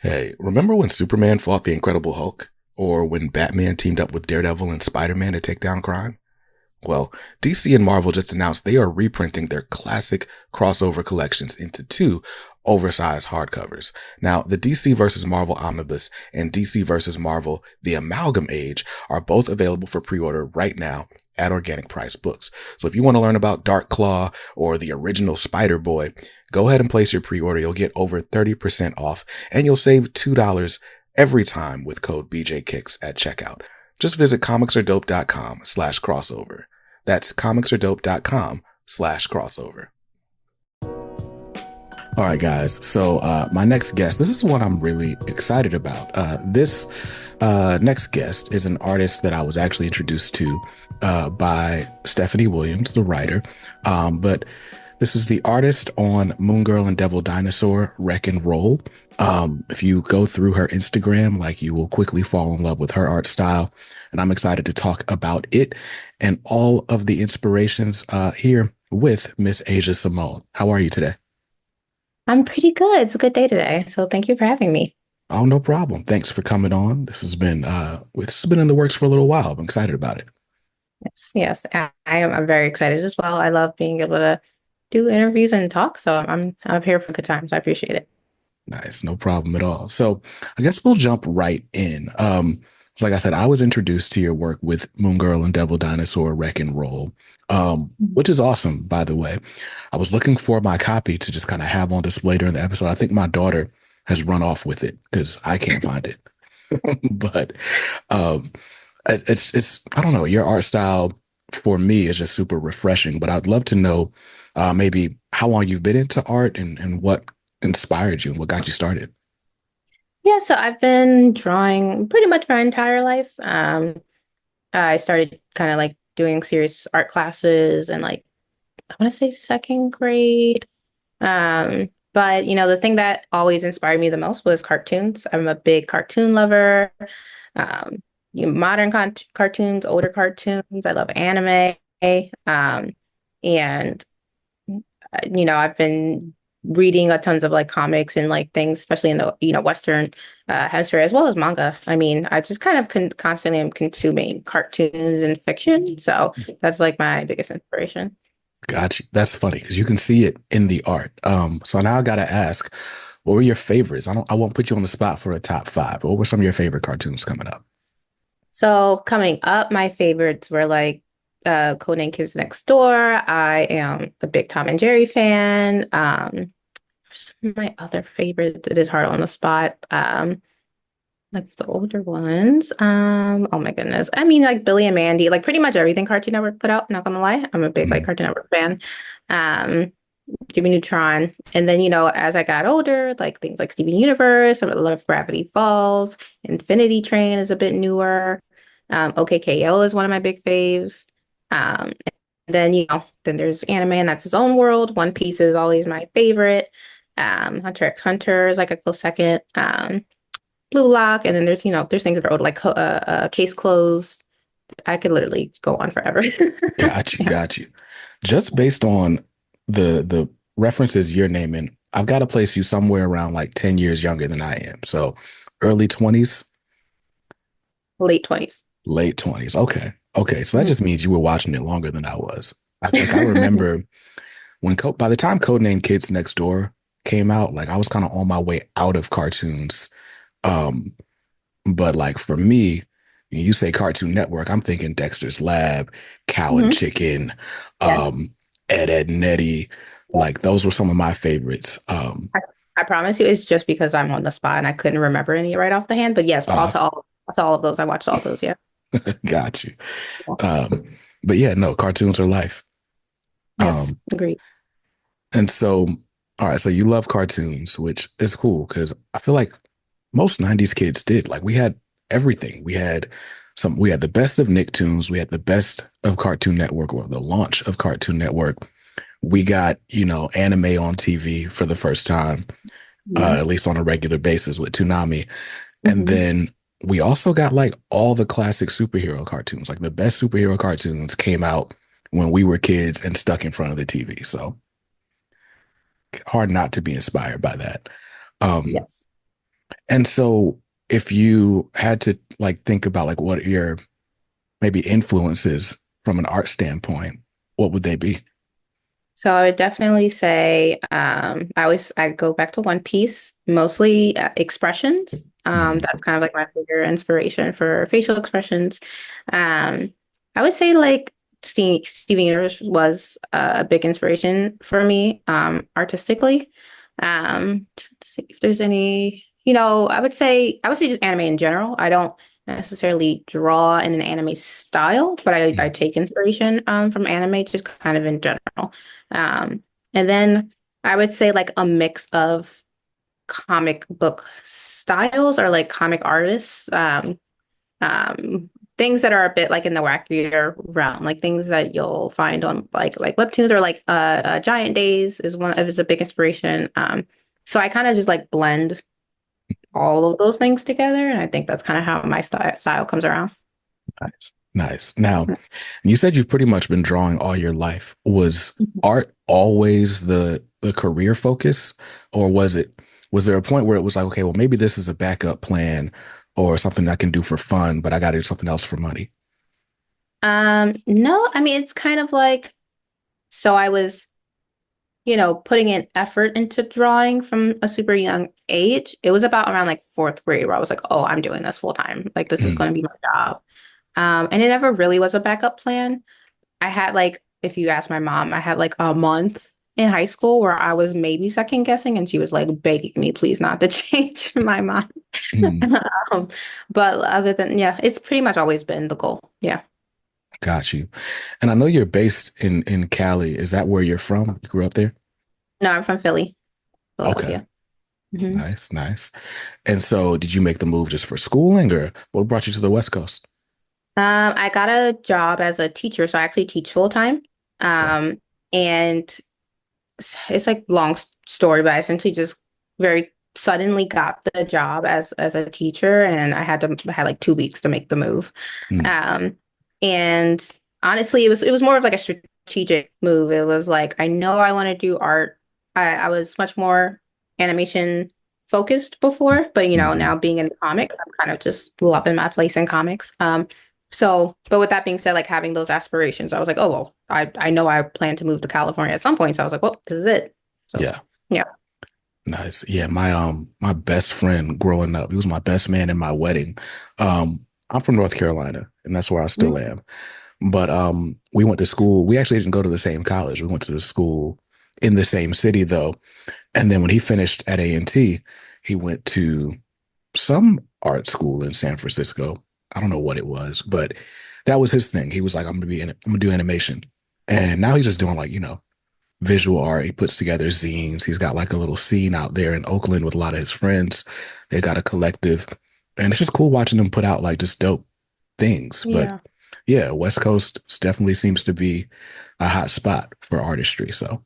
Hey, remember when Superman fought the Incredible Hulk? Or when Batman teamed up with Daredevil and Spider-Man to take down crime? Well, DC and Marvel just announced they are reprinting their classic crossover collections into two oversized hardcovers. Now, the DC vs. Marvel Omnibus and DC vs. Marvel The Amalgam Age are both available for pre-order right now at Organic Price Books. So if you want to learn about Dark Claw or the original Spider-Boy, go ahead and place your pre-order. You'll get over 30% off and you'll save $2 every time with code BJKicks at checkout. Just visit comicsaredope.com/crossover. That's comicsaredope.com/crossover. All right, guys. So my next guest, this is what I'm really excited about. This next guest is an artist that I was actually introduced to by Stephanie Williams, the writer. But this is the artist on Moon Girl and Devil Dinosaur, Wreck and Roll. If you go through her Instagram, like you will quickly fall in love with her art style. And I'm excited to talk about it and all of the inspirations here with Miss Asia Simone. How are you today? I'm pretty good. It's a good day today. So thank you for having me. Oh, no problem. Thanks for coming on. This has been in the works for a little while. I'm excited about it. Yes, yes. I'm very excited as well. I love being able to do interviews and talk. So I'm here for good times. I appreciate it. Nice, no problem at all. So I guess we'll jump right in. So like I said, I was introduced to your work with Moon Girl and Devil Dinosaur Wreck and Roll, Mhm. which is awesome, by the way. I was looking for my copy to just kind of have on display during the episode. I think my daughter has run off with it because I can't find it. But um, it's I don't know, your art style for me is just super refreshing. But I'd love to know maybe how long you've been into art and what inspired you and what got you started. Yeah, so I've been drawing pretty much my entire life. I started kind of like doing serious art classes and like I want to say second grade. But the thing that always inspired me the most was cartoons. I'm a big cartoon lover. Um, modern cartoons, older cartoons. I love anime. And I've been reading a tons of like comics and like things, especially in the Western hemisphere as well as manga. I mean, I just kind of constantly am consuming cartoons and fiction, so that's like my biggest inspiration. Got you. That's funny because you can see it in the art. So now I gotta ask, what were your favorites? I won't put you on the spot for a top five, but what were some of your favorite cartoons coming up? So coming up, my favorites were like Codename Kids Next Door. I am a big Tom and Jerry fan. Some of my other favorites, it is hard on the spot. Like the older ones. Oh my goodness. I mean, like Billy and Mandy, like pretty much everything Cartoon Network put out, not gonna lie. I'm a big like Mm. Cartoon Network fan. Um, Jimmy Neutron. And then, as I got older, like things like Steven Universe, I love Gravity Falls, Infinity Train is a bit newer. OKKO is one of my big faves. And then, then there's anime and that's its own world. One Piece is always my favorite. Hunter x Hunter is like a close second. Blue Lock, and then there's things that are old, like Case Closed. I could literally go on forever. Got you, Yeah. got you. Just based on the references you're naming, I've got to place you somewhere around like 10 years younger than I am. So early 20s, Late 20s. late 20s. Okay. Okay. So that just means you were watching it longer than I was. I remember by the time Codename Kids Next Door came out, like I was kind of on my way out of cartoons. Um, but like for me, when you say Cartoon Network, I'm thinking Dexter's Lab, Cow and Mhm. Chicken, Yes. um, Ed and Nettie. Like those were some of my favorites. I, I promise you, it's just because I'm on the spot and I couldn't remember any right off the hand. But yes, Uh, all to all of those. I watched all those. Yeah. got you. Um, but yeah, no, cartoons are life. Yes. Um, Agreed. and so, all right, so you love cartoons, which is cool because I feel like most 90s kids did. Like we had everything. We had the best of Nicktoons, we had the best of Cartoon Network or the launch of Cartoon Network. We got, anime on TV for the first time, Mhm. at least on a regular basis with Toonami. And Mhm. then we also got like all the classic superhero cartoons. Like the best superhero cartoons came out when we were kids and stuck in front of the TV. So hard not to be inspired by that. Um, Yes. And so if you had to like think about like what your maybe influences from an art standpoint, what would they be? So I would definitely say I go back to One Piece, mostly expressions. Mm, That's kind of like my bigger inspiration for facial expressions. Um, I would say like Steven Universe was a big inspiration for me artistically. To see if there's any, I would say just anime in general. I don't necessarily draw in an anime style, but I mm, take inspiration from anime just kind of in general. Um, and then I would say like a mix of comic book styles or like comic artists, um, things that are a bit like in the wackier realm, like things that you'll find on like webtoons or like Giant Days is one of is a big inspiration. So I kind of just like blend all of those things together, and I think that's kind of how my style comes around. nice. Nice. Now, you said you've pretty much been drawing all your life. Was art always the career focus, or was there a point where it was like, okay, well, maybe this is a backup plan or something I can do for fun, but I got to do something else for money? No, I mean it's kind of like so I was putting in effort into drawing from a super young age. It was about around like fourth grade where I was like, oh, I'm doing this full time. Like this is Mm, going to be my job. And it never really was a backup plan. I had like, if you ask my mom, I had like a month in high school where I was maybe second guessing, and she was like begging me, please not to change my mind. mm, Um, but other than, yeah, it's pretty much always been the goal. Yeah. got you. And I know you're based in Cali. Is that where you're from? You grew up there? No, I'm from Philly, Okay. Philadelphia. hmm Nice, nice. And so did you make the move just for schooling or what brought you to the West Coast? I got a job as a teacher, so I actually teach full time. Okay. And it's like long story, but I essentially just very suddenly got the job as a teacher, and I had like 2 weeks to make the move. Mm, Um, and honestly, it was more of like a strategic move. It was like I know I want to do art. I was much more animation focused before, but mhm. now being in comics, I'm kind of just loving my place in comics. But with that being said, like having those aspirations, I was like, oh well, I know I plan to move to California at some point. So I was like, well, this is it. So Yeah. yeah. Nice. Yeah, my best friend growing up, he was my best man in my wedding. I'm from North Carolina, and that's where I still Mhm. am. But we went to school. We actually didn't go to the same college. We went to the school in the same city though. And then when he finished at A&T, he went to some art school in San Francisco. I don't know what it was, but that was his thing. He was like, I'm gonna do animation. And now he's just doing like, visual art. He puts together zines. He's got like a little scene out there in Oakland with a lot of his friends. They got a collective. And it's just cool watching them put out like just dope things. But Yeah. yeah, West Coast definitely seems to be a hot spot for artistry. So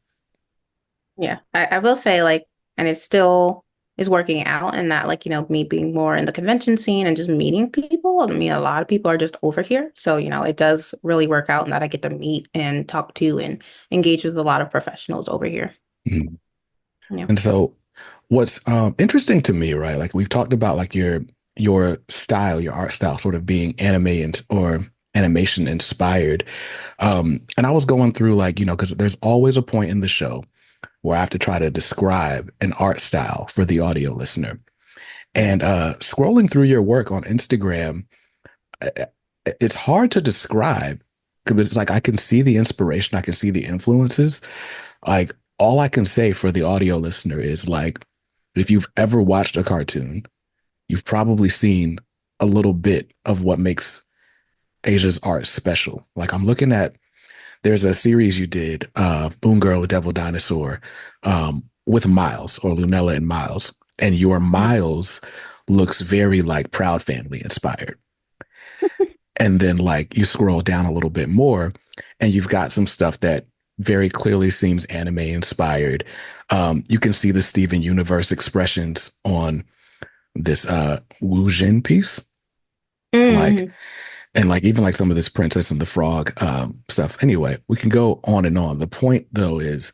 Yeah. I will say like, and it still is working out in that like, me being more in the convention scene and just meeting people. I mean, a lot of people are just over here. So, it does really work out in that I get to meet and talk to and engage with a lot of professionals over here. mm. Yeah. And so what's interesting to me, right? Like we've talked about like your style, your art style sort of being anime and or animation inspired. And I was going through like, because there's always a point in the show where I have to try to describe an art style for the audio listener. And scrolling through your work on Instagram, uh, it's hard to describe because it's like I can see the inspiration, I can see the influences. Like all I can say for the audio listener is like, if you've ever watched a cartoon, you've probably seen a little bit of what makes Asia's art special. Like I'm looking at, there's a series you did, Boon Girl, Devil Dinosaur, with Miles or Lunella and Miles, and your Miles looks very like Proud Family inspired. And then like you scroll down a little bit more, and you've got some stuff that very clearly seems anime inspired. You can see the Steven Universe expressions on this Wu Jin piece, like Mhm. and like even like some of this Princess and the Frog stuff. Anyway, we can go on and on. The point though is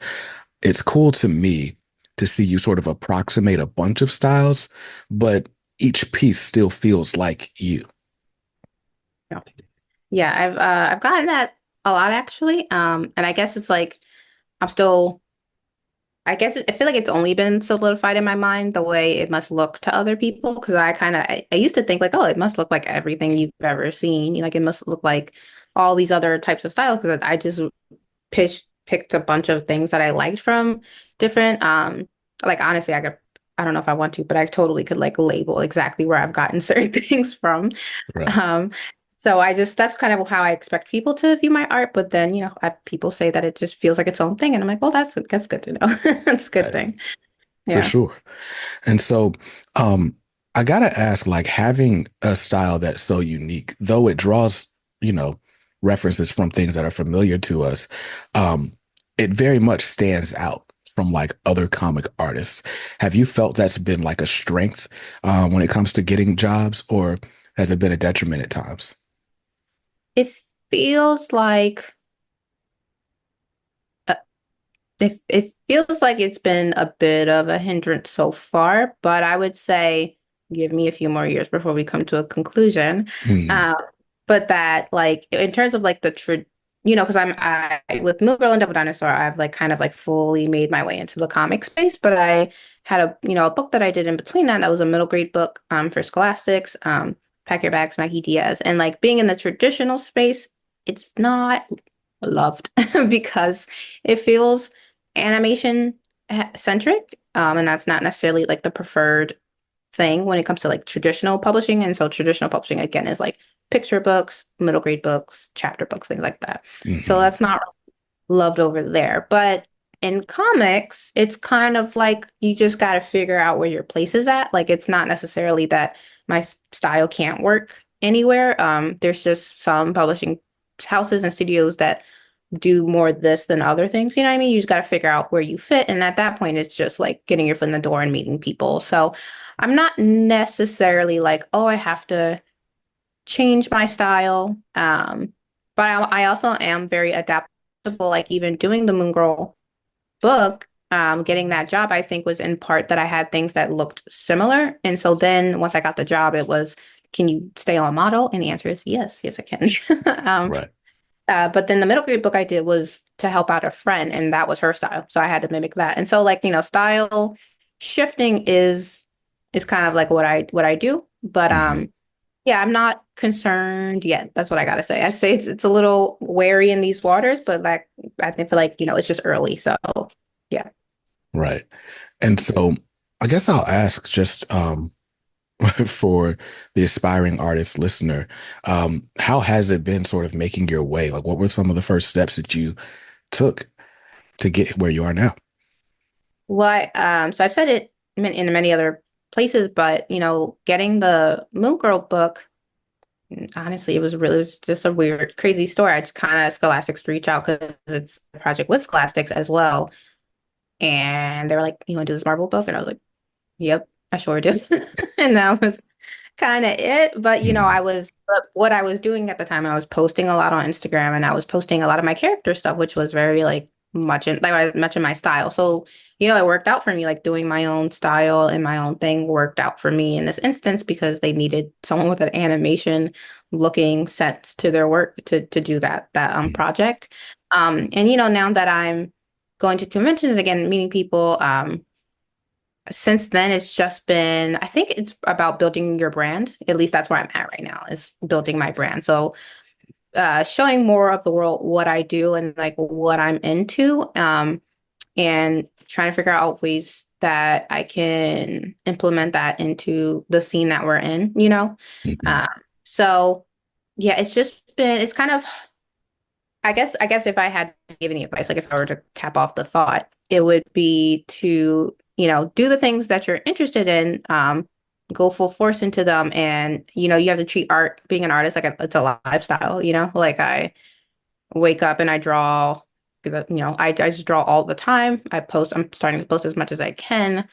it's cool to me to see you sort of approximate a bunch of styles, but each piece still feels like you. Yeah. Yeah, I've gotten that a lot actually. And I guess it's like I'm still I guess I feel like it's only been solidified in my mind the way it must look to other people because I used to think like, oh, it must look like everything you've ever seen. Like it must look like all these other types of styles because I just picked a bunch of things that I liked from different like honestly I don't know if I want to, but I totally could like label exactly where I've gotten certain things from. Right. Um so that's kind of how I expect people to view my art, but then people say that it just feels like its own thing and I'm like, well that's good to know. That's a good That is thing. for Yeah. sure. And so, um, I gotta ask, like having a style that's so unique, though it draws, you know, references from things that are familiar to us, um, it very much stands out from like other comic artists. Have you felt that's been like a strength, when it comes to getting jobs, or has it been a detriment at times? It feels like uh, it feels like it's been a bit of a hindrance so far, but I would say give me a few more years before we come to a conclusion. Hmm. Um, but that like in terms of like the because I with Moon Girl and Devil Dinosaur, I've like kind of like fully made my way into the comic space, but I had a book that I did in between that was a middle grade book for Scholastics, Pack Your Bags, Maggie Diaz, and like being in the traditional space, it's not loved because it feels animation centric. And that's not necessarily like the preferred thing when it comes to like traditional publishing. And so traditional publishing again is like picture books, middle grade books, chapter books, things like that. So Hmm. that's not loved over there. But in comics, it's kind of like you just got to figure out where your place is at. Like it's not necessarily that my style can't work anywhere. There's just some publishing houses and studios that do more this than other things. You know what I mean? You just got to figure out where you fit. And at that point, it's just like getting your foot in the door and meeting people. So I'm not necessarily like, oh, I have to change my style. But I also am very adaptable. Like even doing the Moon Girl book, getting that job, I think was in part that I had things that looked similar. And so then once I got the job, it was, can you stay on model? And the answer is yes, yes, I can. Um, Right. but then the middle grade book I did was to help out a friend, and that was her style. So I had to mimic that. And so like, style shifting is kind of like what I do. But Hmm. yeah, I'm not concerned yet. That's what I gotta say. I say it's a little wary in these waters, but like I think feel like, it's just early. So yeah. Right. And so I guess I'll ask just for the aspiring artist listener, how has it been sort of making your way? Like what were some of the first steps that you took to get where you are now? So I've said it in many other places, but getting the Moon Girl book. Honestly, it was just a weird, crazy story. I just kind of Scholastics to reach out because it's a project with Scholastics as well. And they were like, "You want to do this Marvel book?" And I was like, "Yep, I sure do." And that was kind of it. But Hmm. but what I was doing at the time, I was posting a lot on Instagram and I was posting a lot of my character stuff, which was very like much in my style. So, it worked out for me, like doing my own style and my own thing worked out for me in this instance because they needed someone with an animation looking sense to their work to do that project. And now that I'm going to conventions again, meeting people, since then it's just been I think it's about building your brand. At least that's where I'm at right now is building my brand. So showing more of the world what I do and like what I'm into, and trying to figure out ways that I can implement that into the scene that we're in. Hmm. um, so yeah, it's kind of I guess if I had to give any advice, like if I were to cap off the thought, it would be to, do the things that you're interested in, go full force into them. And, you have to treat art, being an artist, like it's a lifestyle. Like I wake up and I draw, I just draw all the time. I'm starting to post as much as I can.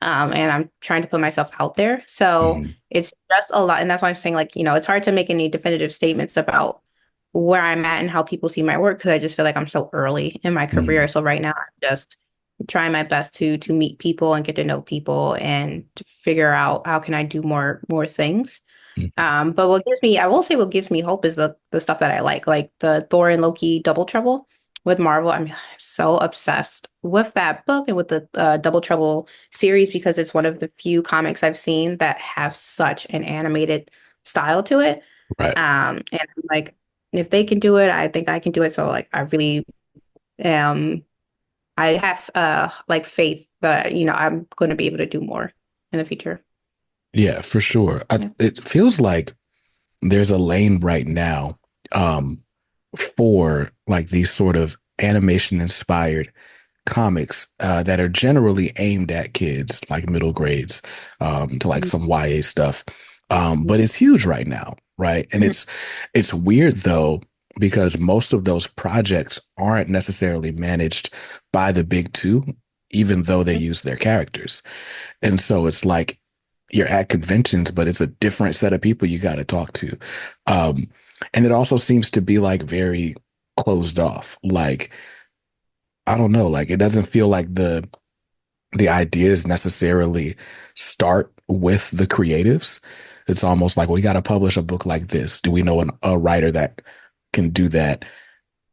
And I'm trying to put myself out there. So Hmm. it's just a lot. And that's why I'm saying, like, it's hard to make any definitive statements about where I'm at and how people see my work because I just feel like I'm so early in my career. Hmm. So right now I'm just trying my best to meet people and get to know people and to figure out how can I do more things. But I will say what gives me hope is the stuff that I like the Thor and Loki double trouble with Marvel. I'm so obsessed with that book and with the Double Trouble series because it's one of the few comics I've seen that have such an animated style to it. Right. And like if they can do it, I think I can do it. So like I really um I have like faith that I'm going to be able to do more in the future. Yeah, for sure. Yeah. It feels like there's a lane right now um, for like these sort of animation inspired comics that are generally aimed at kids, like middle grades, to like some YA stuff. But it's huge right now, right? And Mhm. it's weird though, because most of those projects aren't necessarily managed by the big two, even though they use their characters. And so it's like you're at conventions, but it's a different set of people you got to talk to. Um, and it also seems to be like very closed off. Like, I don't know, like it doesn't feel like the ideas necessarily start with the creatives. It's almost like we got to publish a book like this. Do we know a writer that can do that?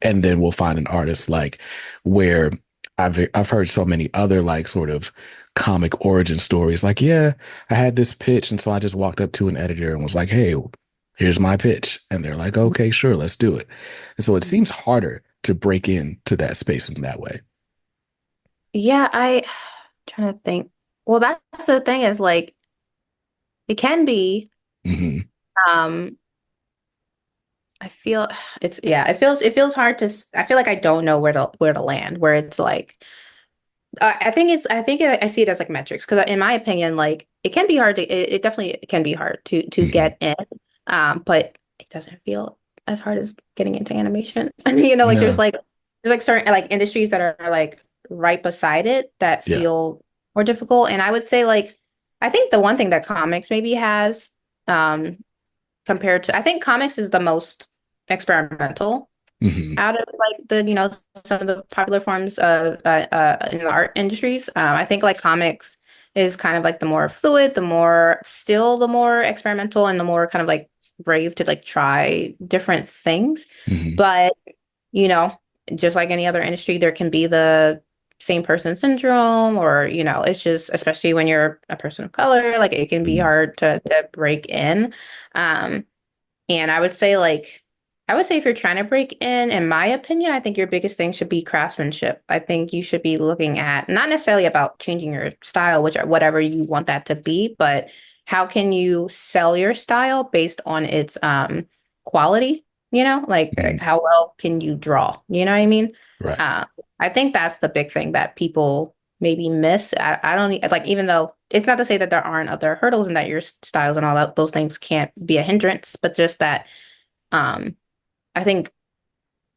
And then we'll find an artist like where I've heard so many other like sort of comic origin stories. Like, yeah, I had this pitch, and so I just walked up to an editor and was like, "Hey, here's my pitch," and they're like, "Okay, sure, let's do it." And so it seems harder to break into that space in that way. Yeah, trying to think. Well, that's the thing is like it can be. Hmm. Um, I feel it feels hard I feel like I don't know where to land. Where it's like I see it as like metrics because in my opinion, like it can be hard it definitely can be hard to Hmm. get in. But it doesn't feel as hard as getting into animation. I mean, like No. there's like certain like industries that are like right beside it that Yeah. feel more difficult. And I would say like I think the one thing that comics maybe has um compared to I think comics is the most experimental Hmm. out of like the some of the popular forms of in the art industries. I think like comics is kind of like the more fluid, the more experimental, and the more kind of like brave to like try different things. Hmm. But you know, just like any other industry, there can be the same person syndrome, or it's just especially when you're a person of color, like it can be Hmm. hard to break in. Um, and I would say if you're trying to break in my opinion, I think your biggest thing should be craftsmanship. I think you should be looking at not necessarily about changing your style, which whatever you want that to be, but how can you sell your style based on its quality, like Hmm. how well can you draw? You know what I mean? Right. Uh, I think that's the big thing that people maybe miss. I don't like even though it's not to say that there aren't other hurdles and that your styles and all that those things can't be a hindrance, but just that um I think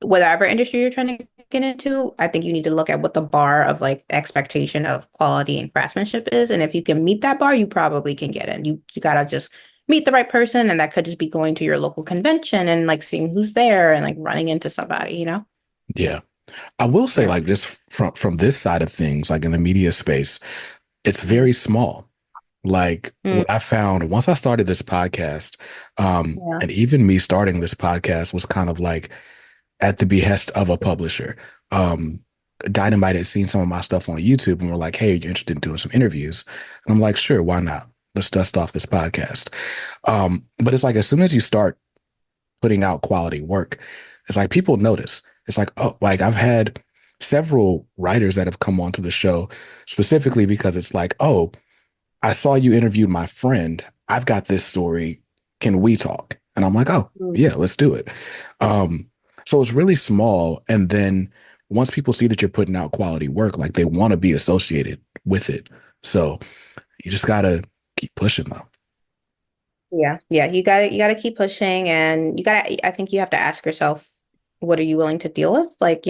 whatever industry you're trying to get into, I think you need to look at what the bar of like expectation of quality and craftsmanship is. And if you can meet that bar, you probably can get in. You gotta just meet the right person, and that could just be going to your local convention and like seeing who's there and like running into somebody. Yeah. I will say, Yeah. like, just from this side of things, like in the media space, it's very small. Like Mm, what I found once I started this podcast, yeah. and even me starting this podcast was kind of like at the behest of a publisher. Um, Dynamite had seen some of my stuff on YouTube and were like, "Hey, you're interested in doing some interviews?" And I'm like, "Sure, why not? Let's dust off this podcast." But it's like as soon as you start putting out quality work, it's like people notice. It's like, oh, like I've had several writers that have come onto the show specifically because it's like, oh, I saw you interviewed my friend. I've got this story. Can we talk? And I'm like, oh, Mm. yeah, let's do it. Um, so it's really small. And then once people see that you're putting out quality work, like they want to be associated with it. So you just gotta keep pushing though. Yeah. Yeah. You gotta keep pushing, and I think you have to ask yourself, what are you willing to deal with? Like,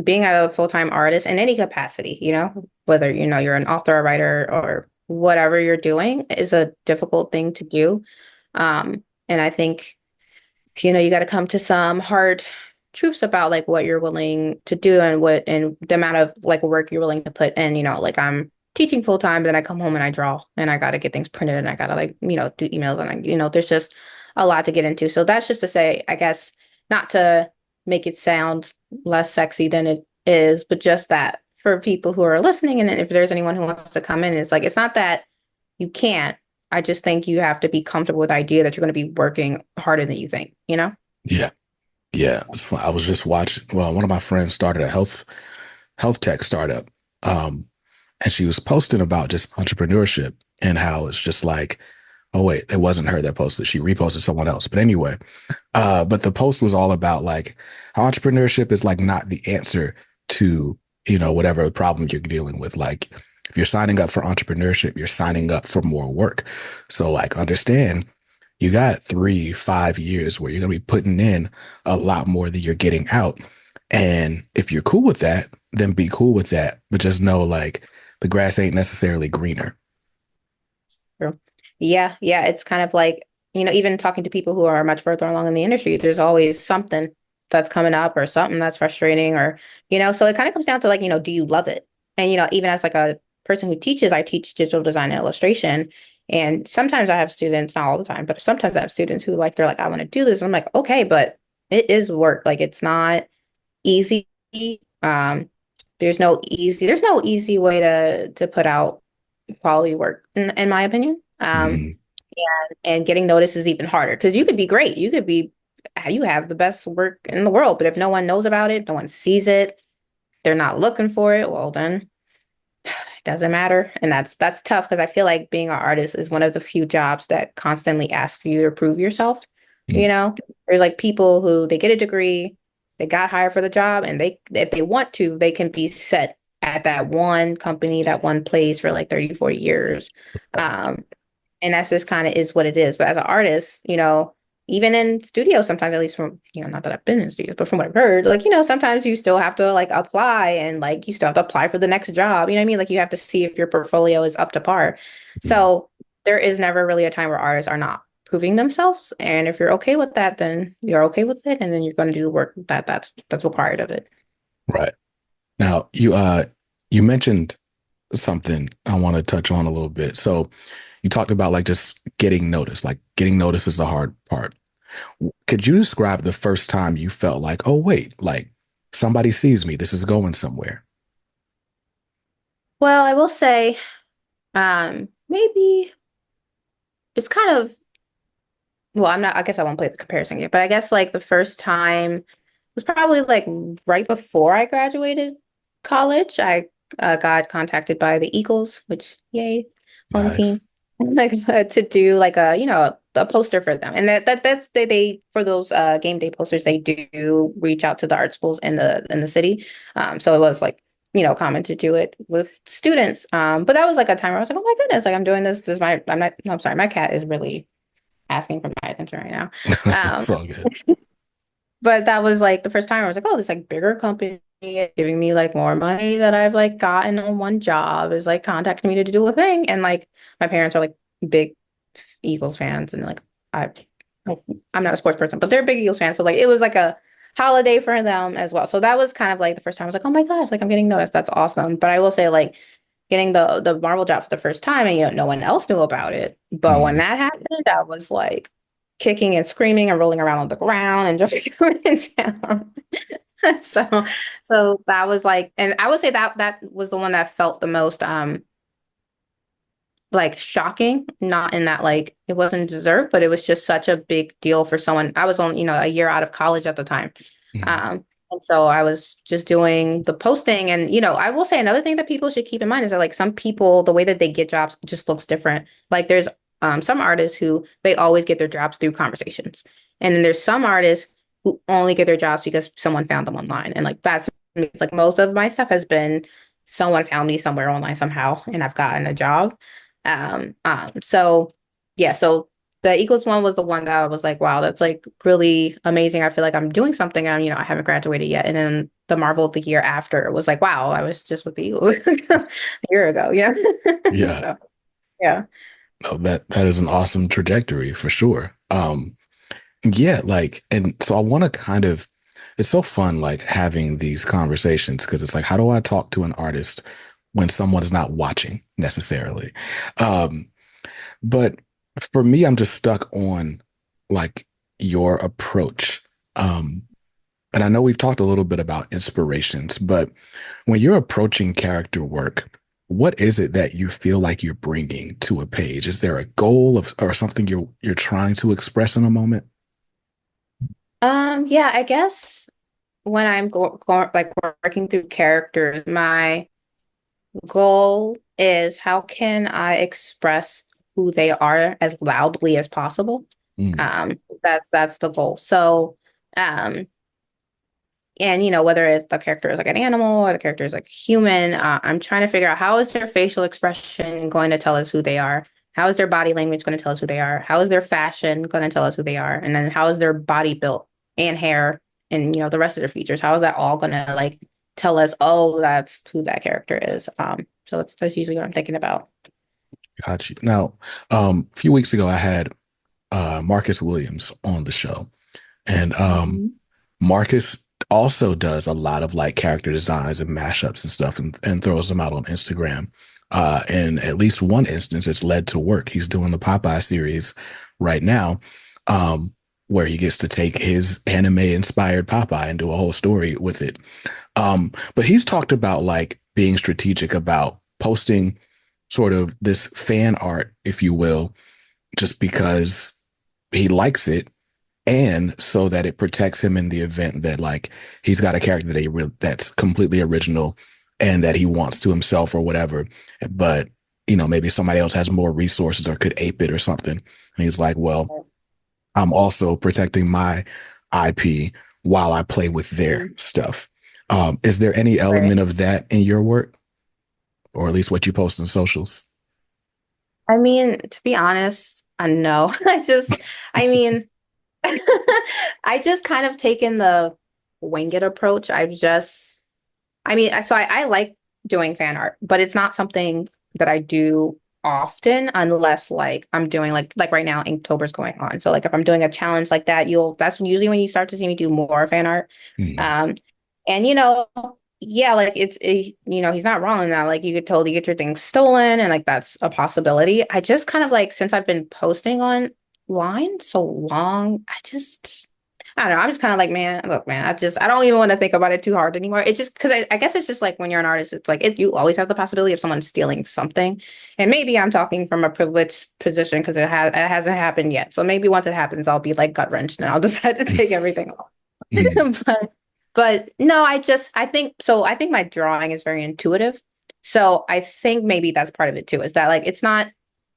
being a full-time artist in any capacity, whether you're an author, a writer, or whatever you're doing is a difficult thing to do. And I think, you got to come to some hard truths about like what you're willing to do and what and the amount of like work you're willing to put in, like I'm teaching full time, then I come home and I draw and I gotta get things printed and I gotta like, do emails and there's just a lot to get into. So that's just to say, I guess, not to make it sound less sexy than it is, but just that for people who are listening, and if there's anyone who wants to come in, it's like it's not that you can't. I just think you have to be comfortable with the idea that you're going to be working harder than you think, you know? Yeah. Yeah. I was just watching, well, one of my friends started a health tech startup. Um, and she was posting about just entrepreneurship and how it's just like, oh wait, it wasn't her that posted. She reposted someone else. But anyway, but the post was all about like how entrepreneurship is like not the answer to, whatever problem you're dealing with. Like if you're signing up for entrepreneurship, you're signing up for more work. So like understand you got 3, 5 years where you're gonna be putting in a lot more than you're getting out. And if you're cool with that, then be cool with that. But just know like the grass ain't necessarily greener. True. Yeah, yeah. It's kind of like, even talking to people who are much further along in the industry, there's always something that's coming up or something that's frustrating so it kind of comes down to like, do you love it? And, even as like a person who teaches, I teach digital design and illustration. And sometimes I have students, not all the time, but sometimes I have students who like, they're like, I want to do this. I'm like, okay, but it is work. Like it's not easy. Um, there's no easy way to put out quality work in my opinion. Mhm. And getting noticed is even harder because you could be great. You have the best work in the world, but if no one knows about it, no one sees it, they're not looking for it, well then it doesn't matter. And that's tough because I feel like being an artist is one of the few jobs that constantly asks you to prove yourself. You Mhm. know, there's like people who they get a degree, they got hired for the job, and they if they want to, they can be set at that one company, that one place for like 30, 40 years. Um, and that's just kind of is what it is. But as an artist, even in studios, sometimes at least from, not that I've been in studios, but from what I've heard, like, sometimes you still have to like apply and like you still have to apply for the next job. You know what I mean? Like you have to see if your portfolio is up to par. Mhm. So there is never really a time where artists are not proving themselves. And if you're okay with that, then you're okay with it. And then you're going to do the work that's required of it. Right. Now, you mentioned something I want to touch on a little bit. So you talked about like just getting noticed, like getting noticed is the hard part. Could you describe the first time you felt like, oh wait, like somebody sees me, this is going somewhere? Well, I will say, maybe it's kind of well, I guess I won't play the comparison game, but I guess like the first time was probably like right before I graduated college. I got contacted by the Eagles, which yay, home Nice. team, like to do like a poster for them. And that's they for those game day posters, they do reach out to the art schools in the city. So it was like, common to do it with students. But that was like a time where I was like, oh my goodness, like I'm doing this. This is my I'm not no, I'm sorry, my cat is really asking for my attention right now. Um, It's all good. but that was like the first time I was like, oh, this like bigger company giving me like more money that I've like gotten on one job is like contacting me to do a thing. And like my parents are like big Eagles fans and like I I'm not a sports person, but they're big Eagles fans. So like it was like a holiday for them as well. So that was kind of like the first time I was like, oh my gosh, like I'm getting noticed. That's awesome. But I will say like getting the Marvel job for the first time and no one else knew about it. But when Mhm. that happened, I was like kicking and screaming and rolling around on the ground and jumping up and down. So so that was like and I would say that was the one that felt the most like shocking, not in that like it wasn't deserved, but it was just such a big deal for someone. I was only, a year out of college at the time. Mhm. And so I was just doing the posting and I will say another thing that people should keep in mind is that like some people, the way that they get jobs just looks different. Like there's some artists who they always get their jobs through conversations. And then there's some artists who only get their jobs because someone found them online. And like that's me. It's like most of my stuff has been someone found me somewhere online somehow and I've gotten a job. So yeah, so the Eagles one was the one that I was like, wow, that's like really amazing. I feel like I'm doing something. I haven't graduated yet. And then the Marvel the year after was like, wow, I was just with the Eagles a year ago. Yeah. Yeah. So yeah. No, that is an awesome trajectory for sure. Yeah, like, and so I want to kind of it's so fun like having these conversations because it's like, how do I talk to an artist when someone's not watching necessarily? Um, but for me, I'm just stuck on like your approach. Um, and I know we've talked a little bit about inspirations, but when you're approaching character work, what is it that you feel like you're bringing to a page? Is there a goal of or something you're trying to express in a moment? Yeah, I guess when I'm like working through characters, my goal is how can I express who they are as loudly as possible? Mm, That's the goal. So, um, and whether it's the character is like an animal or the character is like a human, I'm trying to figure out how is their facial expression going to tell us who they are? How is their body language going to tell us who they are? How is their fashion going to tell us who they are? And then how is their body built and hair and the rest of their features? How is that all going to like tell us, oh, that's who that character is? So that's usually what I'm thinking about. got you. Now, a few weeks ago, I had Marcus Williams on the show, and Mhm. Marcus also does a lot of like character designs and mashups and stuff and throws them out on Instagram. In at least one instance, it's led to work. He's doing the Popeye series right now, where he gets to take his anime inspired Popeye and do a whole story with it. But he's talked about like being strategic about posting sort of this fan art, if you will, just because he likes it and so that it protects him in the event that like he's got a character that that's completely original and that he wants to himself or whatever, but maybe somebody else has more resources or could ape it or something. And he's like, well, I'm also protecting my IP while I play with their Mhm. stuff. Is there any Right. element of that in your work, or at least what you post on socials? I mean, to be honest, no. I mean, I just kind of taken the wing it approach. I like doing fan art, but it's not something that I do often unless like I'm doing like right now Inktober's going on. So like if I'm doing a challenge like that, that's usually when you start to see me do more fan art. Hmm. Um and yeah, like he's not wrong in that. Like you could totally get your things stolen and like that's a possibility. I just kind of like since I've been posting online so long, I don't know. I'm just kind of like, man, look, man, I don't even want to think about it too hard anymore. It just, because I guess it's just like when you're an artist, it's like if you always have the possibility of someone stealing something. And maybe I'm talking from a privileged position because it hasn't happened yet. So maybe once it happens, I'll be like gut wrenched and I'll decide to take everything off. Hmm. But no, I think my drawing is very intuitive. So I think maybe that's part of it too, is that like it's not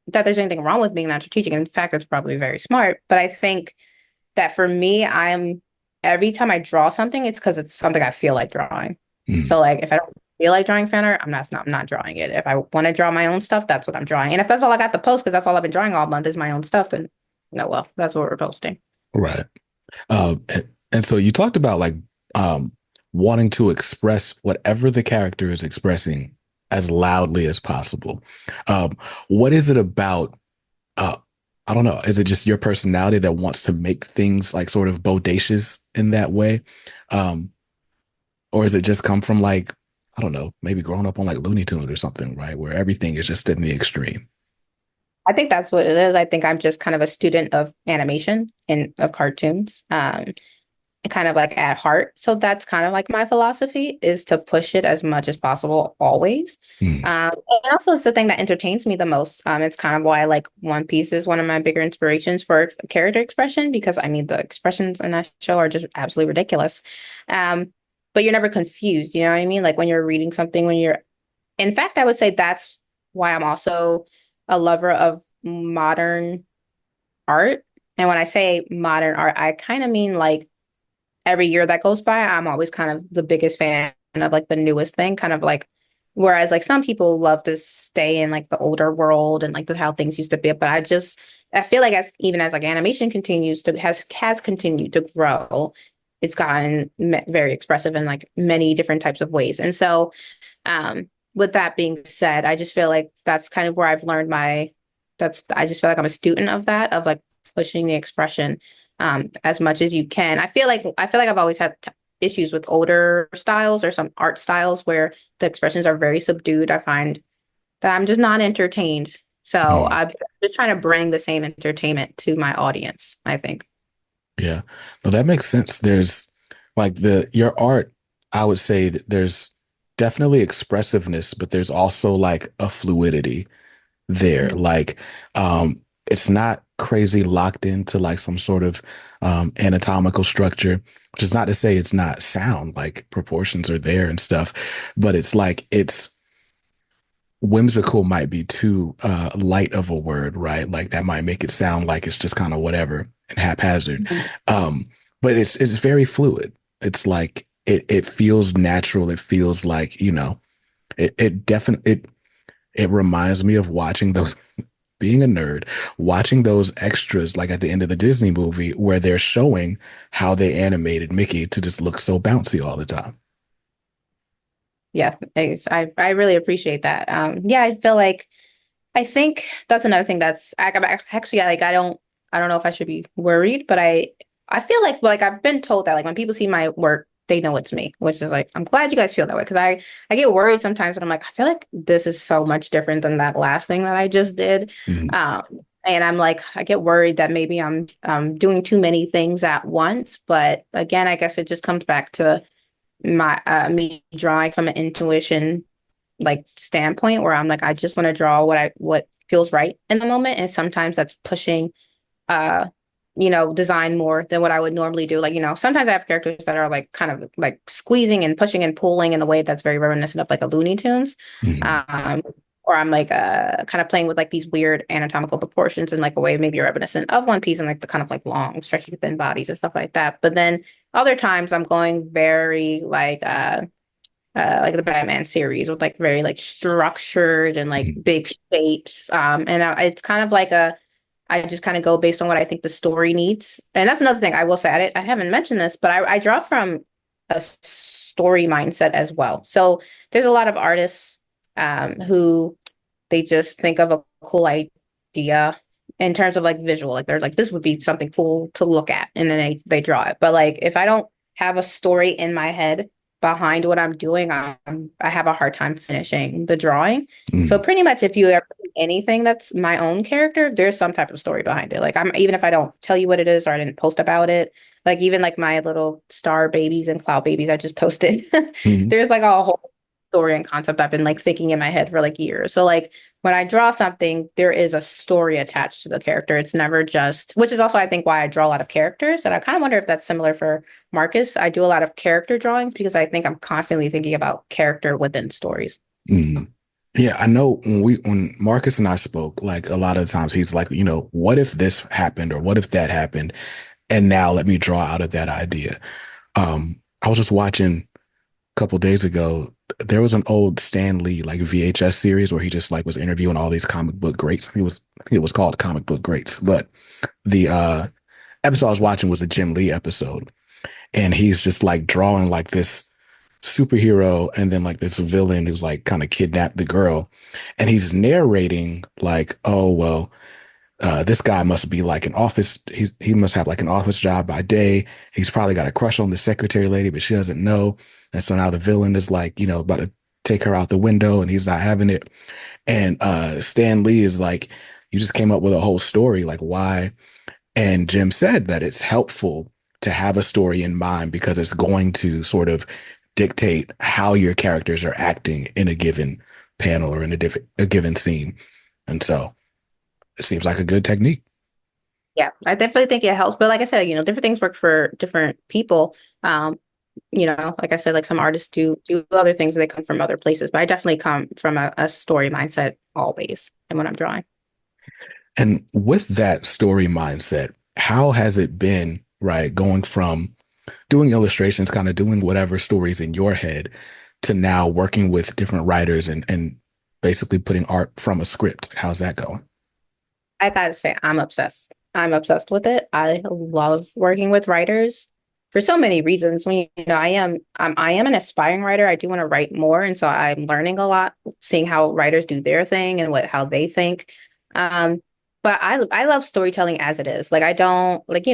that there's anything wrong with being that strategic. In fact, it's probably very smart. But I think that for me, every time I draw something, it's because it's something I feel like drawing. Hmm. So like if I don't feel like drawing fan art, I'm not drawing it. If I want to draw my own stuff, that's what I'm drawing. And if that's all I got to post, because that's all I've been drawing all month is my own stuff, then no, well, that's what we're posting. Right. And so you talked about like um, wanting to express whatever the character is expressing as loudly as possible. What is it about? Uh, I don't know. Is it just your personality that wants to make things like sort of bodacious in that way? Um, or is it just come from like, I don't know, maybe growing up on like Looney Tunes or something, right? Where everything is just in the extreme. I think that's what it is. I think I'm just kind of a student of animation and of cartoons. Kind of like at heart. So that's kind of like my philosophy is to push it as much as possible always. Hmm. And also it's the thing that entertains me the most. It's kind of why like One Piece is one of my bigger inspirations for character expression because I mean the expressions in that show are just absolutely ridiculous. Um, but you're never confused, you know what I mean? Like when you're reading something, in fact, I would say that's why I'm also a lover of modern art. And when I say modern art, I kind of mean like every year that goes by, I'm always kind of the biggest fan of like the newest thing, kind of like whereas like some people love to stay in like the older world and like how things used to be. But I feel like as even as like animation continues to has continued to grow, it's gotten very expressive in like many different types of ways. And so with that being said, I just feel like that's kind of where I've learned I just feel like I'm a student of that, of like pushing the expression as much as you can. I feel like I've always had issues with older styles or some art styles where the expressions are very subdued. I find that I'm just not entertained. So Mm, I'm just trying to bring the same entertainment to my audience, I think. yeah. No, that makes sense. There's like the your art, I would say that there's definitely expressiveness, but there's also like a fluidity there. Mhm. Like, it's not crazy locked into like some sort of anatomical structure, which is not to say it's not sound, like proportions are there and stuff, but it's like it's whimsical might be too light of a word, right? Like that might make it sound like it's just kind of whatever and haphazard. Mhm. Um, but it's very fluid. It's like it feels natural. It feels like, it definitely it reminds me of watching those being a nerd, watching those extras like at the end of the Disney movie where they're showing how they animated Mickey to just look so bouncy all the time. Yeah, I really appreciate that. Yeah, I feel like I think that's another thing that's actually like I don't know if I should be worried, but I feel like I've been told that like when people see my work, they know it's me, which is like I'm glad you guys feel that way because I get worried sometimes and I'm like I feel like this is so much different than that last thing that I just did. Mhm. Um and I'm like I get worried that maybe I'm doing too many things at once, but again, I guess it just comes back to my me drawing from an intuition like standpoint where I'm like, I just want to draw what feels right in the moment. And sometimes that's pushing uh, design more than what I would normally do. Like, sometimes I have characters that are like kind of like squeezing and pushing and pulling in a way that's very reminiscent of like a Looney Tunes. Mhm. Um, or I'm like kind of playing with like these weird anatomical proportions in like a way maybe reminiscent of One Piece and like the kind of like long, stretchy thin bodies and stuff like that. But then other times I'm going very like the Batman series with like very like structured and like Mhm. big shapes. It's kind of like I just kind of go based on what I think the story needs. And that's another thing I will say. I haven't mentioned this, but I draw from a story mindset as well. So there's a lot of artists who they just think of a cool idea in terms of like visual. Like they're like, this would be something cool to look at, and then they draw it. But like if I don't have a story in my head behind what I'm doing, I have a hard time finishing the drawing. So Mhm. pretty much if you ever do anything that's my own character, there's some type of story behind it. Like I'm even if I don't tell you what it is or I didn't post about it, like even like my little star babies and cloud babies I just posted, Mhm. there's like a whole story and concept I've been like thinking in my head for like years. So like when I draw something, there is a story attached to the character. It's never just, which is also I think why I draw a lot of characters. And I kind of wonder if that's similar for Marcus. I do a lot of character drawings because I think I'm constantly thinking about character within stories. Mhm. Yeah, I know when Marcus and I spoke, like a lot of the times he's like, what if this happened or what if that happened? And now let me draw out of that idea. I was just watching a couple days ago, there was an old Stan Lee like VHS series where he just like was interviewing all these comic book greats. I think it was called Comic Book Greats, but the episode I was watching was the Jim Lee episode, and he's just like drawing like this superhero and then like this villain who's like kind of kidnapped the girl, and he's narrating like, oh well, this guy must be like an office. He must have like an office job by day. He's probably got a crush on the secretary lady, but she doesn't know. And so now the villain is like, about to take her out the window, and he's not having it. And Stan Lee is like, you just came up with a whole story, like why? And Jim said that it's helpful to have a story in mind because it's going to sort of dictate how your characters are acting in a given panel or in a given scene. And so it seems like a good technique. Yeah, I definitely think it helps. But like I said, different things work for different people. Um, like I said, like some artists do other things, they come from other places, but I definitely come from a story mindset always and when I'm drawing. And with that story mindset, how has it been, right, going from doing illustrations, kind of doing whatever stories in your head to now working with different writers and basically putting art from a script? How's that going? I gotta say, I'm obsessed. I'm obsessed with it. I love working with writers for so many reasons. I am an aspiring writer. I do want to write more, and so I'm learning a lot, seeing how writers do their thing and how they think. Um, but I love storytelling as it is. Like I don't like,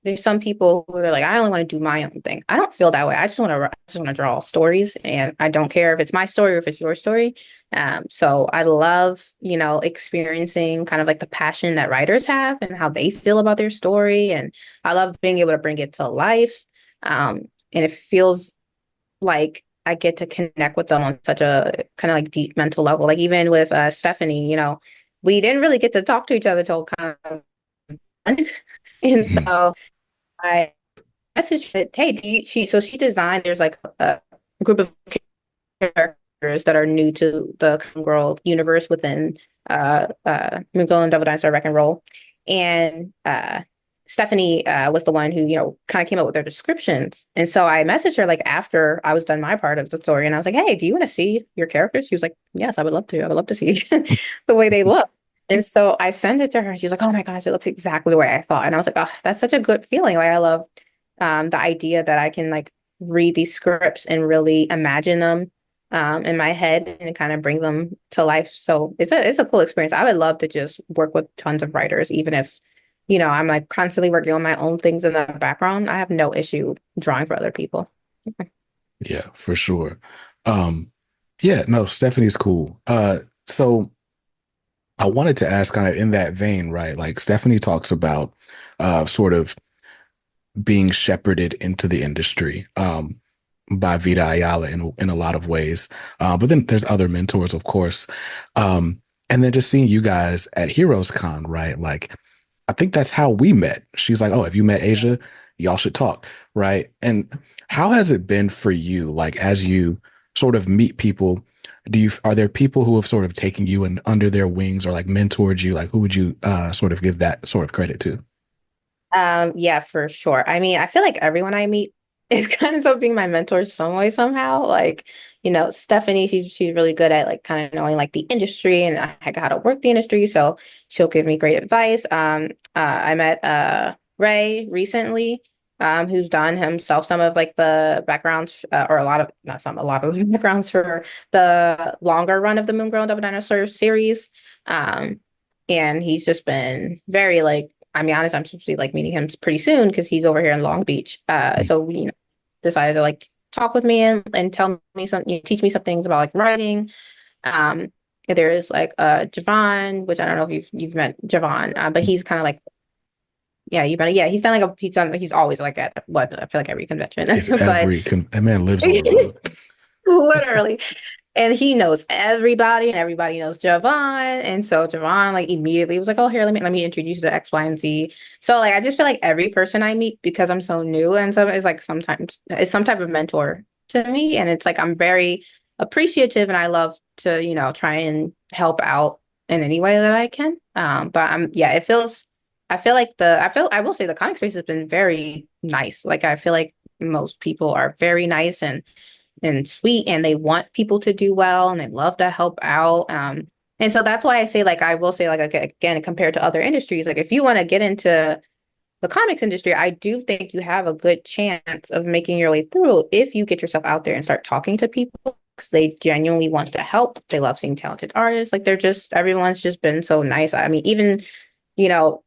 there's some people who are like, I only want to do my own thing. I don't feel that way. I just want to draw stories, and I don't care if it's my story or if it's your story. So I love, experiencing kind of like the passion that writers have and how they feel about their story, and I love being able to bring it to life. And it feels like I get to connect with them on such a kind of like deep mental level. Like even with Stephanie, we didn't really get to talk to each other till kind of, and Mhm. so I messaged her, hey, she designed, there's like a group of characters that are new to the Common Girl universe within Moon Girl and Devil Dinosaur Wreck and Roll. And Stephanie was the one who, kind of came up with their descriptions. And so I messaged her like after I was done my part of the story, and I was like, hey, do you want to see your characters? She was like, yes, I would love to. I would love to see the way they look. And so I sent it to her, and she was like, oh my gosh, it looks exactly the way I thought. And I was like, oh, that's such a good feeling. Like I love the idea that I can like read these scripts and really imagine them in my head and kind of bring them to life. So it's a cool experience. I would love to just work with tons of writers, even if, I'm like constantly working on my own things in the background. I have no issue drawing for other people. Yeah, for sure. Um, yeah, no, Stephanie's cool. So I wanted to ask kind of in that vein, right? Like Stephanie talks about sort of being shepherded into the industry by Vita Ayala in a lot of ways. But then there's other mentors, of course. Um, and then just seeing you guys at Heroes Con, right? Like I think that's how we met. She's like, "Oh, have you met Asia? Y'all should talk." Right? And how has it been for you, like as you sort of meet people? Are there people who have sort of taken you and under their wings or like mentored you? Like who would you sort of give that sort of credit to? Yeah, for sure. I mean, I feel like everyone I meet is kind of being my mentor some way, somehow. Like, Stephanie, she's really good at like kind of knowing like the industry and like how to work the industry. So she'll give me great advice. I met Ray recently, who's done himself some of like the backgrounds, or a lot of not some, a lot of the backgrounds for the longer run of the Moon Girl and Double Dinosaur series. Um, and he's just been very like, I mean, honestly, I'm supposed to be like meeting him pretty soon because he's over here in Long Beach. So we, decided to like talk with me and tell me some, teach me some things about like writing. Um, there is like Javon, which I don't know if you've met Javon, but he's kind of like, yeah, you better, yeah, he's always like at what I feel like every convention, It's but that man lives on the road. literally. And he knows everybody, and everybody knows Javon. And so Javon like immediately was like, "Oh, here, let me introduce you to X, Y, and Z." So like I just feel like every person I meet, because I'm so new and some is like sometimes it's some type of mentor to me. And it's like I'm very appreciative, and I love to, try and help out in any way that I can. But yeah, I will say the comic space has been very nice. Like I feel like most people are very nice and sweet, and they want people to do well, and they love to help out. And so that's why I say, like, I will say, like, again, compared to other industries, like, if you want to get into the comics industry, I do think you have a good chance of making your way through if you get yourself out there and start talking to people because they genuinely want to help. They love seeing talented artists. Like, everyone's just been so nice. I mean, even, you know,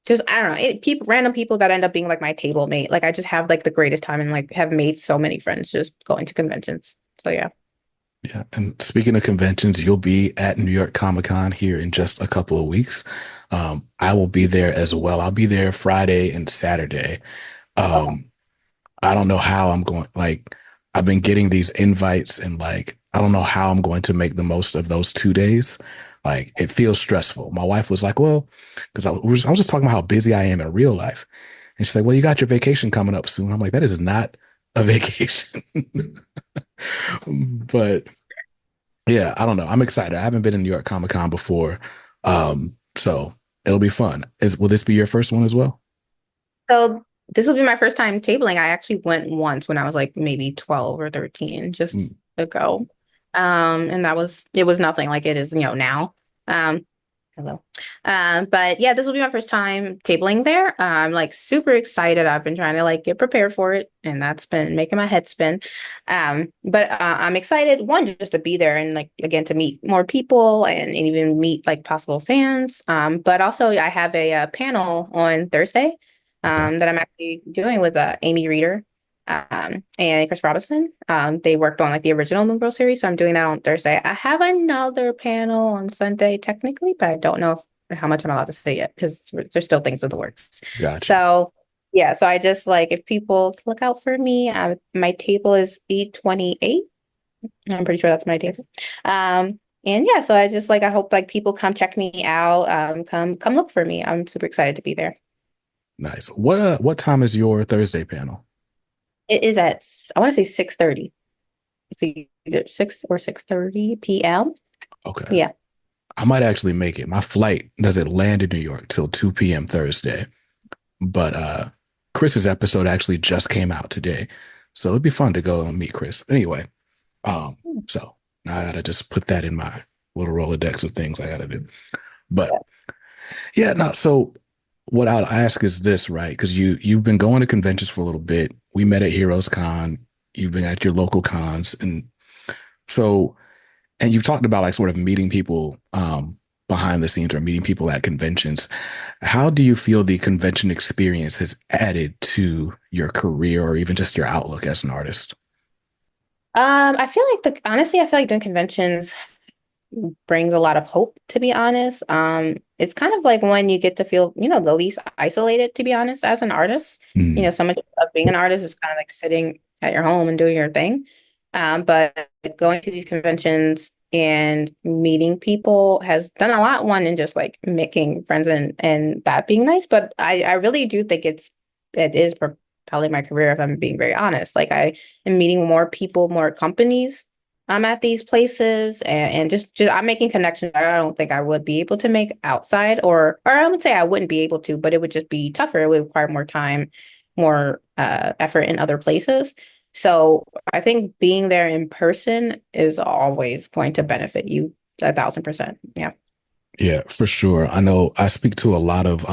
just I don't know, random people that end up being like my table mate. Like I just have like the greatest time and like have made so many friends just going to conventions. So yeah. Yeah. And speaking of conventions, you'll be at New York Comic Con here in just a couple of weeks. I will be there as well. I'll be there Friday and Saturday. Um, I don't know how I'm going, like, I've been getting these invites and like, I don't know how I'm going to make the most of those 2 days. Like, it feels stressful. My wife was like, well, because I was just talking about how busy I am in real life. And she's like, well, you got your vacation coming up soon. I'm like, that is not a vacation. But yeah, I don't know. I'm excited. I haven't been in New York Comic Con before. So it'll be fun. Will this be your first one as well? So this will be my first time tabling. I actually went once when I was like maybe 12 or 13 just Mm. ago. And it was nothing like it is, now. Um, Hello. But yeah, this will be my first time tabling there. I'm like super excited. I've been trying to like get prepared for it, and that's been making my head spin. But I'm excited, one, just to be there and like again to meet more people and even meet like possible fans. But also I have a, panel on Thursday. Okay. that I'm actually doing with Amy Reeder and Chris Robinson. They worked on like the original Moon Girl series, so I'm doing that on Thursday. I have another panel on Sunday technically, but I don't know how much I'm allowed to say yet because there's still things in the works. Gotcha. So yeah, so I just like if people look out for me, my table is 828. I'm pretty sure that's my table. And yeah, so I just like I hope like people come check me out. Come look for me. I'm super excited to be there. Nice. What time is your Thursday panel? It is at I want to say 6:30. It's either 6 or 6:30 p.m. Okay. Yeah. I might actually make it. My flight doesn't land in New York till 2 p.m. Thursday, but Chris's episode actually just came out today. So it'd be fun to go and meet Chris. Anyway, so I gotta just put that in my little Rolodex of things I gotta do. But yeah, no, so what I'll ask is this, right? Because you've been going to conventions for a little bit. We met at Heroes Con. You've been at your local cons, and so and you've talked about like sort of meeting people behind the scenes or meeting people at conventions. How do you feel the convention experience has added to your career or even just your outlook as an artist? I feel like the honestly, I feel like doing conventions brings a lot of hope, to be honest. It's kind of like when you get to feel, the least isolated, to be honest, as an artist. Mm, So much of being an artist is kind of like sitting at your home and doing your thing. But going to these conventions and meeting people has done a lot, one, in just like making friends and that being nice. But I really do think it is propelling my career, if I'm being very honest. Like I am meeting more people, more companies I'm at these places and just I'm making connections I don't think I would be able to make outside or I would say I wouldn't be able to, but it would just be tougher. It would require more time, more effort in other places. So I think being there in person is always going to benefit you 1,000%. Yeah. yeah, for sure. I know I speak to a lot of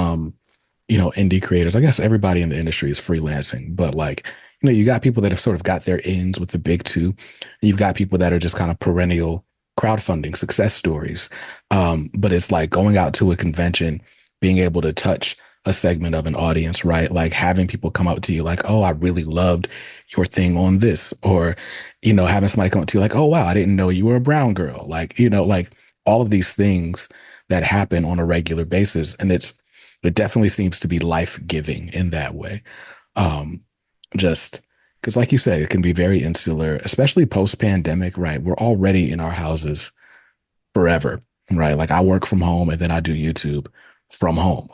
indie creators. I guess everybody in the industry is freelancing, but like, you got people that have sort of got their ends with the big two. You've got people that are just kind of perennial crowdfunding success stories. But it's like going out to a convention, being able to touch a segment of an audience, right? Like having people come up to you like, oh, I really loved your thing on this. Or, having somebody come up to you like, oh, wow, I didn't know you were a brown girl. Like, like all of these things that happen on a regular basis. And it definitely seems to be life-giving in that way. Um, just because, like you said, it can be very insular, especially post-pandemic, right? We're already in our houses forever, right? Like I work from home and then I do YouTube from home.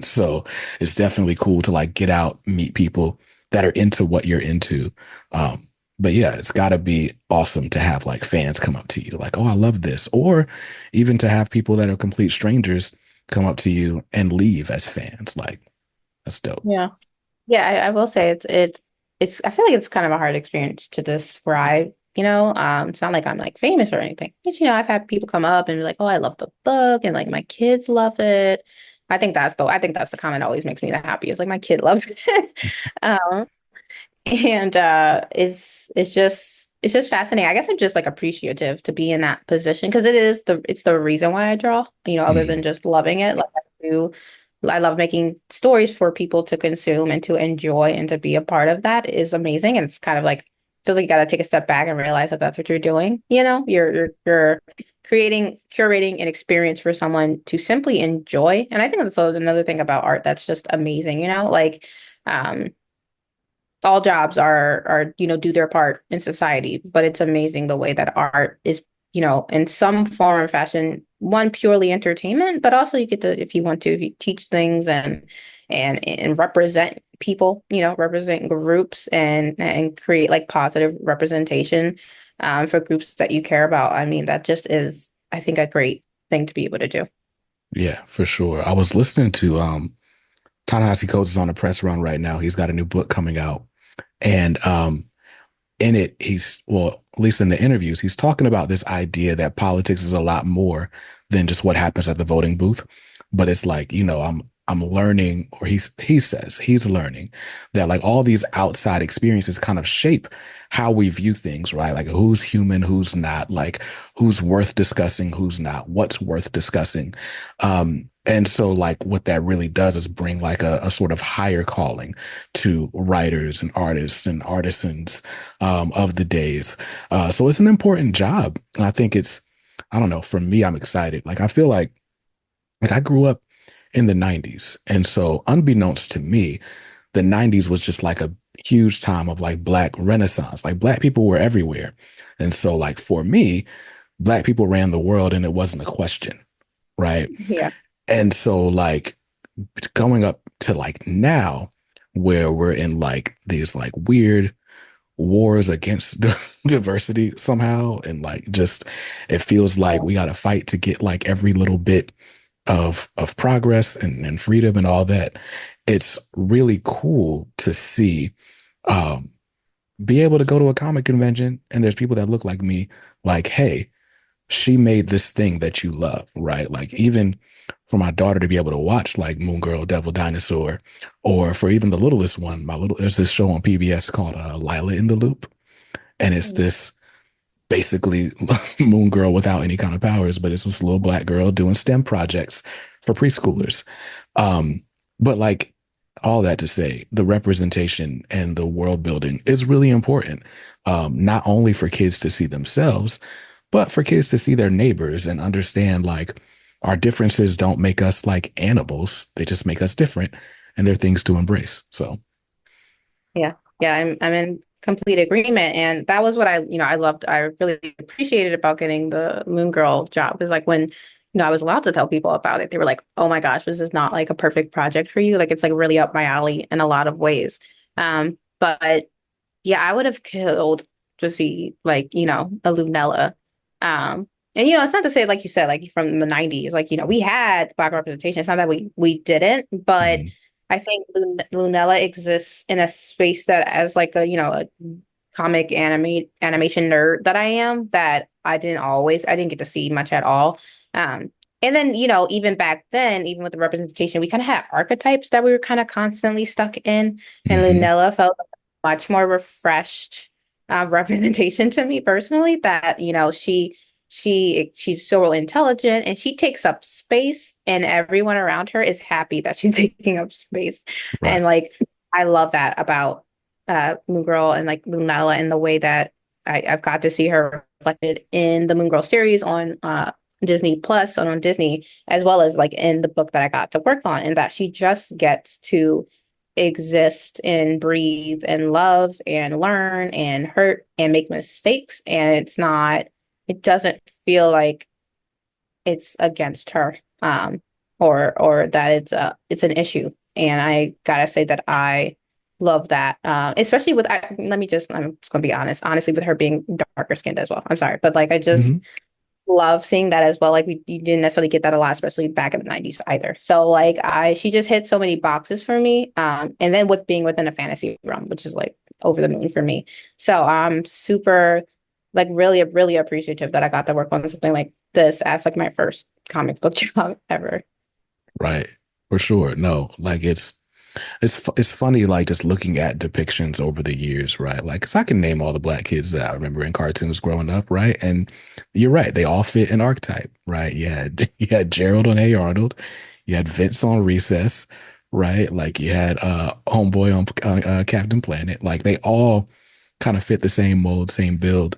So it's definitely cool to like get out, meet people that are into what you're into. Um, but yeah, it's got to be awesome to have like fans come up to you like, oh, I love this. Or even to have people that are complete strangers come up to you and leave as fans. Like, that's dope. Yeah. Yeah, I will say it's I feel like it's kind of a hard experience to describe, It's not like I'm like famous or anything. But I've had people come up and be like, "Oh, I love the book," and like my kids love it. I think that's the comment that always makes me the happiest. Like my kid loves it. Um, and it's just fascinating. I guess I'm just like appreciative to be in that position because it's the reason why I draw, other than Mhm. just loving it. Like I love making stories for people to consume and to enjoy and to be a part of that is amazing. And it's kind of like feels like you got to take a step back and realize that that's what you're doing. You're curating an experience for someone to simply enjoy. And I think that's another thing about art that's just amazing. Like um all jobs are do their part in society, but it's amazing the way that art is, in some form or fashion, one purely entertainment, but also you get to, if you want to, if you teach things and represent people, represent groups and create like positive representation for groups that you care about. I mean, that just is, I think, a great thing to be able to do. Yeah, for sure. I was listening to Ta-Nehisi Coates is on a press run right now. He's got a new book coming out. And in it, well, at least in the interviews, he's talking about this idea that politics is a lot more than just what happens at the voting booth. But it's like, I'm learning, or he says he's learning that like all these outside experiences kind of shape how we view things, right? Like who's human, who's not, like who's worth discussing, who's not, what's worth discussing. And so, like, what that really does is bring like a sort of higher calling to writers and artists and artisans of the days. So it's an important job. And I think I don't know, for me, I'm excited. Like, I feel like I grew up in the 90s. And so, unbeknownst to me, the 90s was just like a huge time of like Black renaissance. Like, Black people were everywhere. And so, like, for me, Black people ran the world and it wasn't a question. Right. Yeah. And so, like, going up to like now, where we're in like these like weird wars against diversity somehow, and like just it feels like we got to fight to get like every little bit of progress and freedom and all that. It's really cool to see um be able to go to a comic convention and there's people that look like me, like, hey, she made this thing that you love, right? Like, even for my daughter to be able to watch like Moon Girl, Devil, Dinosaur, or for even the littlest one, there's this show on PBS called Lila in the Loop, and it's this basically Moon Girl without any kind of powers, but it's this little Black girl doing STEM projects for preschoolers. Um, but like, all that to say, the representation and the world building is really important, not only for kids to see themselves, but for kids to see their neighbors and understand like our differences don't make us like animals. They just make us different and they're things to embrace. So, Yeah. Yeah, I'm in complete agreement. And that was what I loved, I really appreciated about getting the Moon Girl job. Because like when, I was allowed to tell people about it, they were like, oh my gosh, this is not like a perfect project for you. Like it's like really up my alley in a lot of ways. But yeah, I would have killed to see like, a Lunella. And it's not to say like you said, like from the 90s, like, we had Black representation. It's not that we didn't, but mhm, I think Lunella exists in a space that as like a comic animation nerd that I am, that I didn't get to see much at all. And then, even back then, even with the representation, we kind of had archetypes that we were kind of constantly stuck in. And mhm, Lunella felt much more refreshed representation to me personally, that, she's so intelligent and she takes up space and everyone around her is happy that she's taking up space. right. And like I love that about Moon Girl and like Lunella, and the way that I've got to see her reflected in the Moon Girl series on Disney Plus and on Disney, as well as like in the book that I got to work on, and that she just gets to exist and breathe and love and learn and hurt and make mistakes. And it doesn't feel like it's against her, or that it's an issue. And I gotta say that I love that, especially with I'm just gonna be honest, honestly, with her being darker skinned as well. I'm sorry, but like I just Mhm. love seeing that as well. Like you didn't necessarily get that a lot, especially back in the 90s either. So like she just hit so many boxes for me. And then with being within a fantasy realm, which is like over the moon for me. So I'm super like really, really appreciative that I got to work on something like this as like my first comic book job ever. Right. For sure. No, like it's funny, like just looking at depictions over the years, right? Like, cause I can name all the Black kids that I remember in cartoons growing up, right? And you're right, they all fit an archetype, right? You had Gerald on A Arnold, you had Vince on Recess, right? Like you had Homeboy on Captain Planet. Like they all kind of fit the same mold, same build.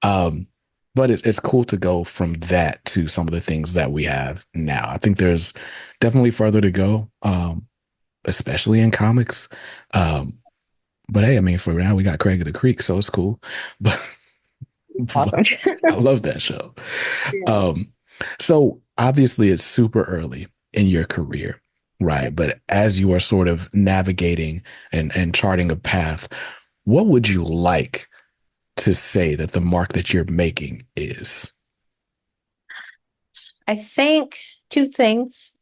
Um, but it's cool to go from that to some of the things that we have now. I think there's definitely further to go. Especially in comics. Um, but hey, I mean, for now we got Craig of the Creek, so it's cool. But, but Awesome. I love that show. Yeah. Um, so obviously it's super early in your career, right? But as you are sort of navigating and charting a path, what would you like to say that the mark that you're making is? I think two things.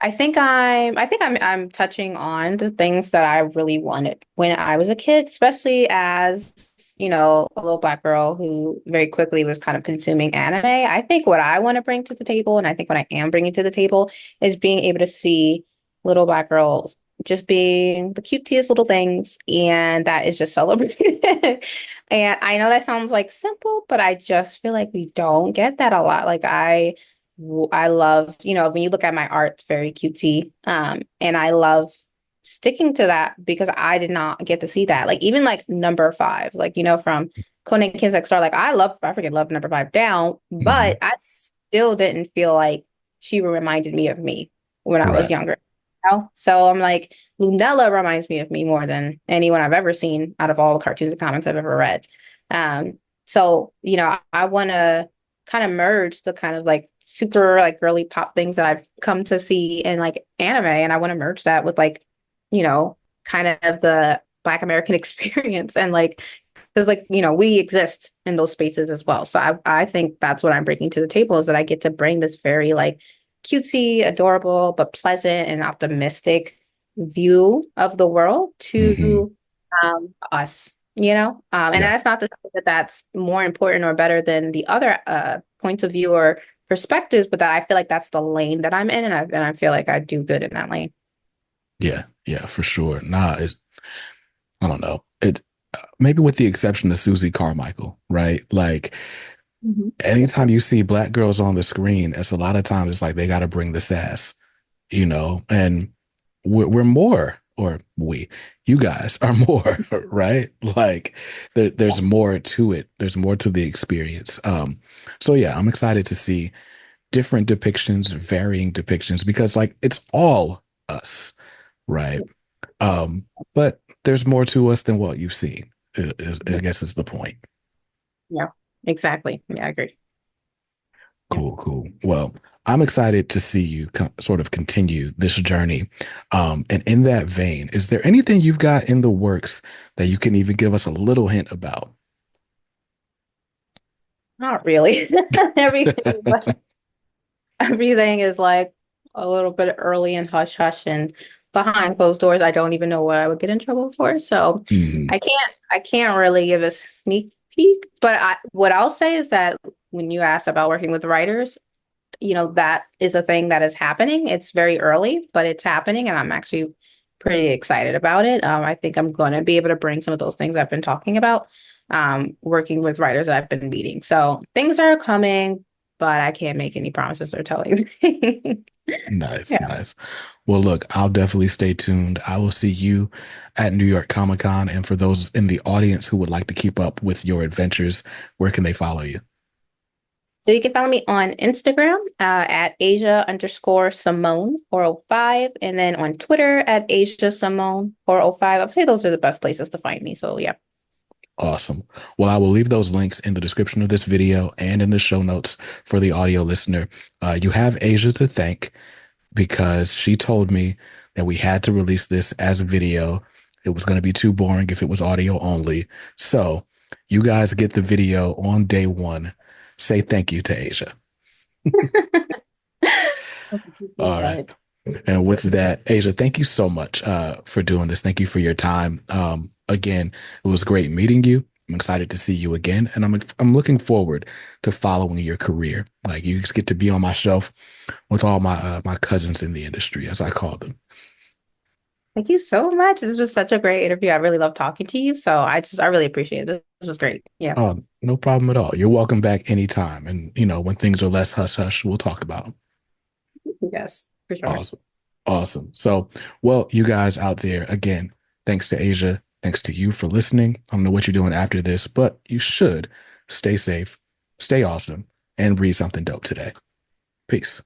I think I'm touching on the things that I really wanted when I was a kid, especially as, a little Black girl who very quickly was kind of consuming anime. I think what I want to bring to the table, and I think what I am bringing to the table, is being able to see little Black girls just being the cutest little things, and that is just celebrated. And I know that sounds like simple, but I just feel like we don't get that a lot. Like I love, when you look at my art, it's very cutesy. And I love sticking to that because I did not get to see that. Like even like number five, like from Conan Kids Next Door, like I freaking love number five down, Hmm. but I still didn't feel like she reminded me of me when I was Right. younger. So I'm like, Lunella reminds me of me more than anyone I've ever seen out of all the cartoons and comics I've ever read. So, I want to kind of merge the kind of like super like girly pop things that I've come to see in like anime, and I want to merge that with like, kind of the Black American experience and like because like, we exist in those spaces as well. So I think that's what I'm bringing to the table is that I get to bring this very like cutesy, adorable, but pleasant and optimistic view of the world Hmm. to us, and Yeah. that's not to say that that's more important or better than the other points of view or perspectives, but that I feel like that's the lane that I'm in, and I feel like I do good in that lane. Yeah. Yeah, for sure. Nah, it's, I don't know. It maybe with the exception of Susie Carmichael, right? Like Mhm. anytime you see black girls on the screen, it's a lot of times it's like they got to bring the sass, and we're more, or you guys are more, right? Like there's more to it. There's more to the experience. So yeah, I'm excited to see different depictions, varying depictions, because like it's all us, right? Um, but there's more to us than what you've seen. I guess is the point. Yeah, exactly. Yeah, I agree. Yeah. Cool, cool. Well, I'm excited to see you sort of continue this journey. And in that vein, is there anything you've got in the works that you can even give us a little hint about? Not really. Everything, everything is like a little bit early and hush hush and behind closed doors. I don't even know what I would get in trouble for. So Hmm. I can't really give a sneak peek. But what I'll say is that when you ask about working with writers, that is a thing that is happening. It's very early, but it's happening, and I'm actually pretty excited about it. I think I'm going to be able to bring some of those things I've been talking about, working with writers that I've been meeting. So things are coming, but I can't make any promises or tell anything. Nice, Yeah. nice. Well, look, I'll definitely stay tuned. I will see you at New York Comic Con. And for those in the audience who would like to keep up with your adventures, where can they follow you? So you can follow me on Instagram at Asia underscore Simone 405, and then on Twitter at Asia Simone 405. I would say those are the best places to find me. So yeah. Awesome. Well, I will leave those links in the description of this video and in the show notes for the audio listener. You have Asia to thank because she told me that we had to release this as a video. It was going to be too boring if it was audio only. So you guys get the video on day one. Say thank you to Asia. All right. Good. And with that, Asia, thank you so much for doing this. Thank you for your time. Again, it was great meeting you. I'm excited to see you again, and I'm looking forward to following your career. Like you just get to be on my shelf with all my cousins in the industry, as I call them. Thank you so much. This was such a great interview. I really love talking to you. So I really appreciate it. This was great. Yeah. Oh, no problem at all. You're welcome back anytime. And when things are less hush hush, we'll talk about them. Yes, for sure. Awesome. Awesome. So, well, you guys out there, again, thanks to Asia. Thanks to you for listening. I don't know what you're doing after this, but you should stay safe, stay awesome, and read something dope today. Peace.